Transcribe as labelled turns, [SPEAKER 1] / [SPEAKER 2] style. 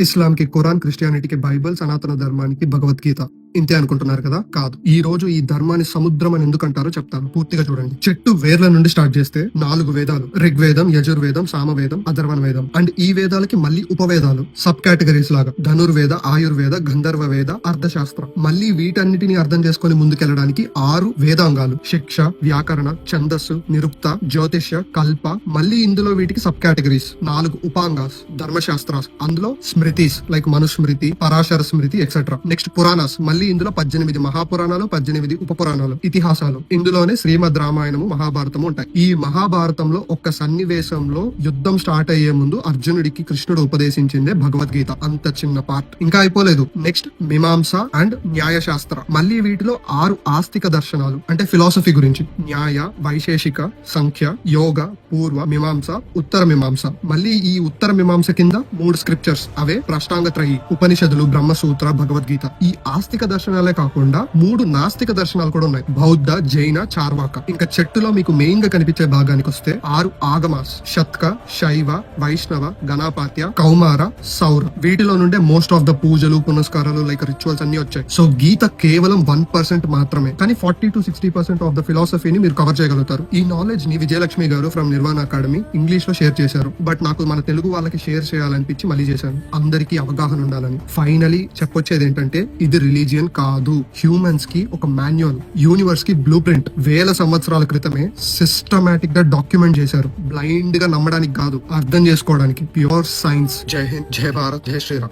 [SPEAKER 1] ఇస్లాంకి Quran, క్రిస్టియానిటీకి Bible, సనాతన ధర్మానికి భగవద్గీత. ఇంతే అనుకుంటున్నారు కదా? కాదు. ఈ రోజు ఈ ధర్మాన్ని సముద్రం అని ఎందుకంటారో చెప్తాను, పూర్తిగా చూడండి. చెట్టు వేర్ల నుండి స్టార్ట్ చేస్తే 4 వేదాలు: ఋగ్వేదం, యజుర్వేదం, సామవేదం, అథర్వణ వేదం. అండ్ ఈ వేదాలకి మళ్ళీ ఉపవేదాలు, సబ్ కేటగిరీస్ లాగా ధనుర్వేద, ఆయుర్వేద, గంధర్వ వేద, అర్థశాస్త్రం. మళ్ళీ వీటన్నిటిని అర్థం చేసుకుని ముందుకెళ్ళడానికి 6 వేదాంగాలు: శిక్ష, వ్యాకరణ, ఛందస్సు, నిరుక్త, జ్యోతిష్య, కల్ప. మళ్ళీ ఇందులో వీటికి సబ్ కేటగిరీస్ 4 ఉపాంగాస్, ధర్మశాస్త్రాస్. అందులో స్మృతిస్ లైక్ మనుస్మృతి, పరాశర స్మృతి ఎక్సెట్రా. నెక్స్ట్ పురాణాస్. మళ్ళీ ఇందులో 18 మహాపురాణాలు, 18 ఉపపురాణాలు, ఇతిహాసాలు. ఇందులోనే శ్రీమద్ రామాయణము, మహాభారతము ఉంటాయి. ఈ మహాభారతంలో ఒక్క సన్నివేశంలో యుద్ధం స్టార్ట్ అయ్యే ముందు అర్జునుడికి కృష్ణుడు ఉపదేశించిందే భగవద్గీత. అంత చిన్న పార్ట్. ఇంకా అయిపోలేదు. Next Mimamsa and న్యాయశాస్త్ర. మళ్ళీ వీటిలో 6 ఆస్తిక దర్శనాలు అంటే ఫిలాసఫీ గురించి: న్యాయ, వైశేషిక, సంఖ్య, యోగ, పూర్వ మీమాంస, ఉత్తర మీమాంస. మళ్ళీ ఈ ఉత్తర మీమాంస కింద 3 స్క్రిప్చర్స్, అవే ప్రష్టాంగత్రయి, ఉపనిషదులు, బ్రహ్మసూత్ర, భగవద్గీత. ఈ ఆస్తిక దర్శనాలే కాకుండా 3 నాస్తిక దర్శనాలు కూడా ఉన్నాయి: బౌద్ధ, జైన, చార్వాక. ఇంకా చెట్టులో మీకు మెయిన్ గా కనిపించే భాగానికి వస్తే 6 ఆగమాస్: శత్క, శైవ, వైష్ణవ, గణాపాత్య, కౌమార, సౌర. వీటిలో నుండే మోస్ట్ ఆఫ్ ద పూజలు, పునస్కారాలు లైక్ రిచువల్స్ అన్ని వచ్చాయి. సో గీత కేవలం 1% మాత్రమే, కానీ 40 to 60% ఆఫ్ ద ఫిలాసఫీని మీరు కవర్ చేయగలుగుతారు. ఈ నాలెడ్జ్ ని విజయలక్ష్మి గారు ఫ్రమ్ నిర్వాణ అకాడమీ ఇంగ్లీష్ లో షేర్ చేశారు. బట్ నాకు మన తెలుగు వాళ్ళకి షేర్ చేయాలనిపించి మళ్ళీ చేశాను, అందరికీ అవగాహన ఉండాలని. ఫైనలీ చెప్పొచ్చేది ఏంటంటే, ఇది రిలీజియన్ కాదు, హ్యూమన్స్ కి ఒక మాన్యువల్, యూనివర్స్ కి బ్లూ ప్రింట్. వేల సంవత్సరాల క్రితమే సిస్టమాటిక్ గా డాక్యుమెంట్ చేశారు. బ్లైండ్ గా నమ్మడానికి కాదు, అర్థం చేసుకోవడానికి. Pure science. జై హింద్, జై భారత్, జై శ్రీరామ్.